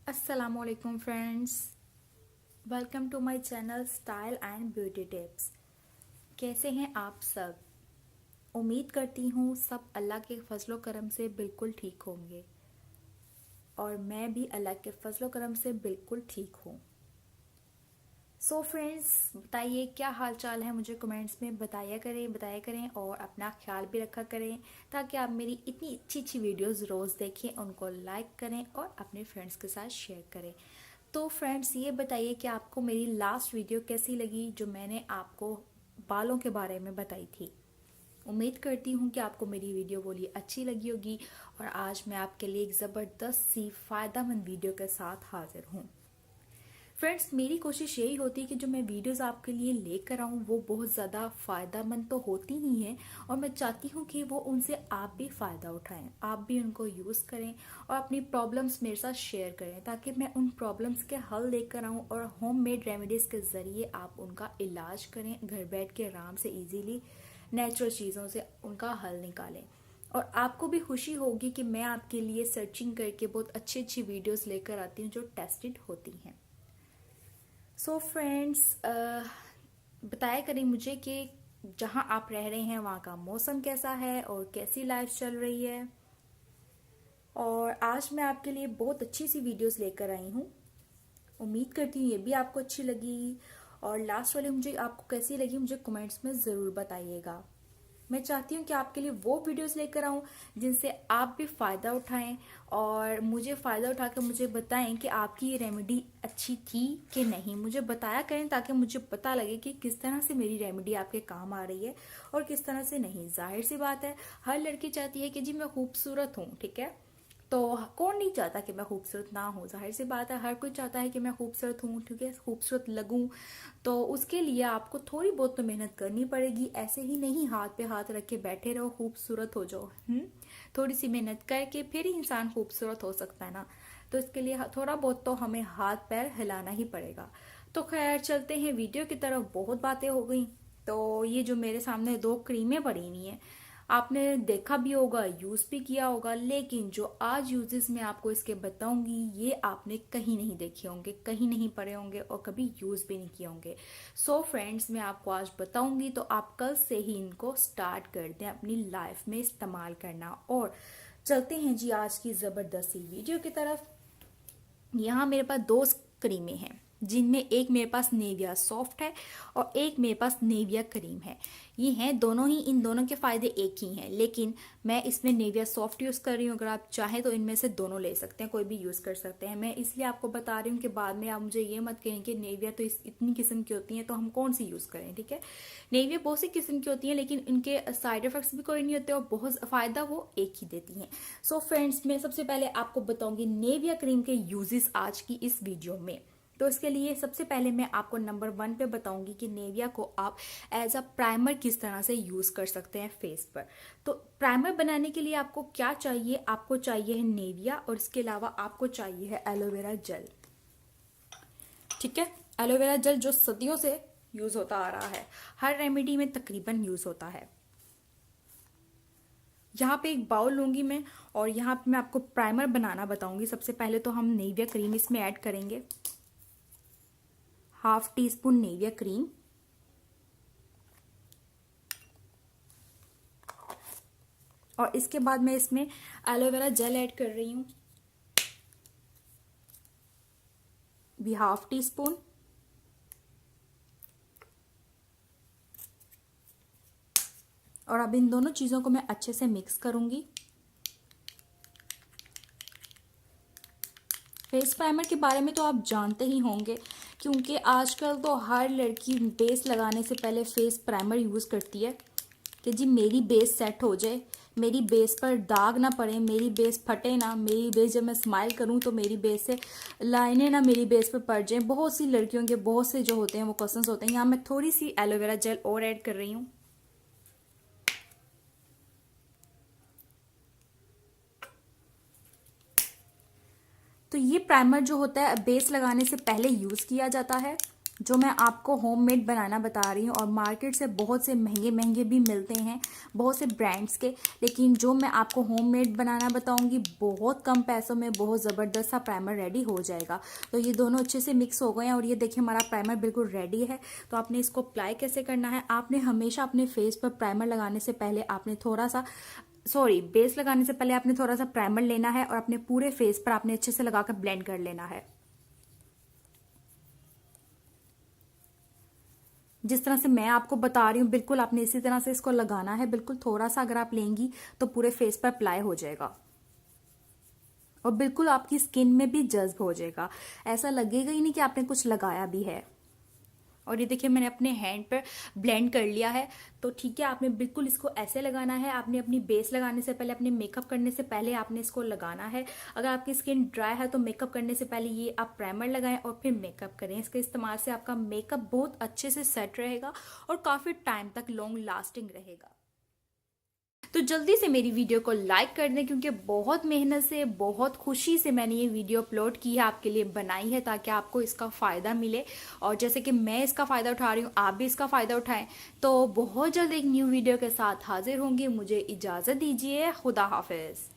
Assalamualaikum friends, welcome to my channel style and beauty tips. कैसे हैं आप सब? उम्मीद करती हूँ सब अल्लाह के फजलो करम से बिल्कुल ठीक होंगे और मैं भी अल्लाह के फजलो करम से बिल्कुल ठीक हूँ। सो फ्रेंड्स, बताइए क्या हाल चाल है, मुझे कमेंट्स में बताया करें और अपना ख्याल भी रखा करें ताकि आप मेरी इतनी अच्छी अच्छी वीडियोस रोज़ देखें, उनको लाइक करें और अपने फ्रेंड्स के साथ शेयर करें। तो फ्रेंड्स, ये बताइए कि आपको मेरी लास्ट वीडियो कैसी लगी जो मैंने आपको बालों के बारे में बताई थी। उम्मीद करती हूँ कि आपको मेरी वीडियो बोली अच्छी लगी होगी और आज मैं आपके लिए एक ज़बरदस्त सी फ़ायदेमंद वीडियो के साथ हाजिर हूँ। फ्रेंड्स, मेरी कोशिश यही होती है कि जो मैं वीडियोस आपके लिए लेकर आऊँ वो बहुत ज़्यादा फ़ायदेमंद तो होती ही हैं और मैं चाहती हूँ कि वो उनसे आप भी फ़ायदा उठाएं, आप भी उनको यूज़ करें और अपनी प्रॉब्लम्स मेरे साथ शेयर करें ताकि मैं उन प्रॉब्लम्स के हल लेकर आऊँ और होममेड रेमेडीज़ के ज़रिए आप उनका इलाज करें, घर बैठ के आराम से ईजीली नेचुरल चीज़ों से उनका हल निकालें। और आपको भी खुशी होगी कि मैं आपके लिए सर्चिंग करके बहुत अच्छी अच्छी वीडियोस लेकर आती हूँ जो टेस्टेड होती हैं। सो फ्रेंड्स, बताया करें मुझे कि जहाँ आप रह रहे हैं वहाँ का मौसम कैसा है और कैसी लाइफ चल रही है। और आज मैं आपके लिए बहुत अच्छी सी वीडियोस लेकर आई हूँ। उम्मीद करती हूँ ये भी आपको अच्छी लगी और लास्ट वाली मुझे आपको कैसी लगी मुझे कमेंट्स में ज़रूर बताइएगा। मैं चाहती हूँ कि आपके लिए वो वीडियोस लेकर आऊँ जिनसे आप भी फ़ायदा उठाएं और मुझे फ़ायदा उठा कर मुझे बताएं कि आपकी ये रेमेडी अच्छी थी कि नहीं। मुझे बताया करें ताकि मुझे पता लगे कि किस तरह से मेरी रेमेडी आपके काम आ रही है और किस तरह से नहीं। जाहिर सी बात है, हर लड़की चाहती है कि जी मैं खूबसूरत हूँ, ठीक है। तो कौन नहीं चाहता कि मैं खूबसूरत ना हूँ? जाहिर सी बात है, हर कोई चाहता है कि मैं खूबसूरत हूँ, ठीक है, खूबसूरत लगूं। तो उसके लिए आपको थोड़ी बहुत तो मेहनत करनी पड़ेगी। ऐसे ही नहीं हाथ पे हाथ रख के बैठे रहो खूबसूरत हो जाओ। थोड़ी सी मेहनत करके फिर ही इंसान खूबसूरत हो सकता है ना। तो इसके लिए थोड़ा बहुत तो हमें हाथ पैर हिलाना ही पड़ेगा। तो खैर, चलते हैं वीडियो की तरफ। बहुत बातें हो गई। तो ये जो मेरे सामने दो क्रीमें पड़ी हुई हैं, आपने देखा भी होगा, यूज भी किया होगा, लेकिन जो आज यूजेस मैं आपको इसके बताऊंगी ये आपने कहीं नहीं देखे होंगे, कहीं नहीं पढ़े होंगे और कभी यूज भी नहीं किए होंगे। सो फ्रेंड्स, मैं आपको आज बताऊंगी तो आप कल से ही इनको स्टार्ट कर दें अपनी लाइफ में इस्तेमाल करना। और चलते हैं जी आज की जबरदस्ती वीडियो की तरफ। यहाँ मेरे पास दो क्रीमें हैं जिनमें एक मेरे पास नेविया सॉफ्ट है और एक मेरे पास नेविया क्रीम है। ये हैं दोनों ही, इन दोनों के फायदे एक ही हैं, लेकिन मैं इसमें नेविया सॉफ्ट यूज़ कर रही हूँ। अगर आप चाहें तो इनमें से दोनों ले सकते हैं, कोई भी यूज़ कर सकते हैं। मैं इसलिए आपको बता रही हूँ कि बाद में आप मुझे ये मत कहें कि नेविया तो इतनी किस्म की होती हैं तो हम कौन सी यूज़ करें, ठीक है। नेविया बहुत सी किस्म की होती हैं लेकिन इनके साइड इफेक्ट्स भी कोई नहीं होते और बहुत फ़ायदा वो एक ही देती हैं। सो फ्रेंड्स, मैं सबसे पहले आपको बताऊंगी नेविया क्रीम के यूजेस आज की इस वीडियो में। तो इसके लिए सबसे पहले मैं आपको नंबर 1 पे बताऊंगी कि नेविया को आप एज अ प्राइमर किस तरह से यूज कर सकते हैं फेस पर। तो प्राइमर बनाने के लिए आपको क्या चाहिए? आपको चाहिए है नेविया और इसके अलावा आपको चाहिए है एलोवेरा जेल, ठीक है। एलोवेरा जेल जो सदियों से यूज होता आ रहा है, हर रेमेडी में तकरीबन यूज होता है। यहाँ पे एक बाउल लूंगी मैं और यहाँ पे मैं आपको प्राइमर बनाना बताऊंगी। सबसे पहले तो हम नेविया क्रीम इसमें ऐड करेंगे, half tea spoon Nivea cream. और इसके बाद मैं इसमें एलोवेरा जेल ऐड कर रही हूँ, भी हाफ टी स्पून। और अब इन दोनों चीज़ों को मैं अच्छे से मिक्स करूंगी। फेस प्राइमर के बारे में तो आप जानते ही होंगे क्योंकि आजकल तो हर लड़की बेस लगाने से पहले फेस प्राइमर यूज़ करती है कि जी मेरी बेस सेट हो जाए, मेरी बेस पर दाग ना पड़े, मेरी बेस फटे ना, मेरी बेस जब मैं स्माइल करूं तो मेरी बेस से लाइनें ना मेरी बेस पर पड़ जाए। बहुत सी लड़कियों के बहुत से जो होते हैं वो क्वेश्चंस होते हैं। यहाँ मैं थोड़ी सी एलोवेरा जेल और ऐड कर रही हूँ। तो ये प्राइमर जो होता है बेस लगाने से पहले यूज़ किया जाता है जो मैं आपको होममेड बनाना बता रही हूँ, और मार्केट से बहुत से महंगे महंगे भी मिलते हैं बहुत से ब्रांड्स के, लेकिन जो मैं आपको होममेड बनाना बताऊँगी बहुत कम पैसों में बहुत ज़बरदस्त सा प्राइमर रेडी हो जाएगा। तो ये दोनों अच्छे से मिक्स हो गए हैं और ये देखिए हमारा प्राइमर बिल्कुल रेडी है। तो आपने इसको अप्लाई कैसे करना है, आपने हमेशा अपने फेस पर प्राइमर लगाने से पहले आपने थोड़ा सा बेस लगाने से पहले आपने थोड़ा सा प्राइमर लेना है और अपने पूरे फेस पर आपने अच्छे से लगाकर ब्लेंड कर लेना है। जिस तरह से मैं आपको बता रही हूँ बिल्कुल आपने इसी तरह से इसको लगाना है। बिल्कुल थोड़ा सा अगर आप लेंगी तो पूरे फेस पर अप्लाई हो जाएगा और बिल्कुल आपकी स्किन में भी जज्ब हो जाएगा। ऐसा लगेगा ही नहीं कि आपने कुछ लगाया भी है। और ये देखिए मैंने अपने हैंड पर ब्लेंड कर लिया है। तो ठीक है, आपने बिल्कुल इसको ऐसे लगाना है। आपने अपनी बेस लगाने से पहले, अपने मेकअप करने से पहले आपने इसको लगाना है। अगर आपकी स्किन ड्राई है तो मेकअप करने से पहले ये आप प्राइमर लगाएं और फिर मेकअप करें। इसके इस्तेमाल से आपका मेकअप बहुत अच्छे से सेट रहेगा और काफ़ी टाइम तक लॉन्ग लास्टिंग रहेगा। तो जल्दी से मेरी वीडियो को लाइक कर दें, क्योंकि बहुत मेहनत से, बहुत खुशी से मैंने ये वीडियो अपलोड की है, आपके लिए बनाई है, ताकि आपको इसका फ़ायदा मिले। और जैसे कि मैं इसका फ़ायदा उठा रही हूँ, आप भी इसका फ़ायदा उठाएं। तो बहुत जल्द एक न्यू वीडियो के साथ हाजिर होंगी। मुझे इजाज़त दीजिए। खुदा हाफिज़।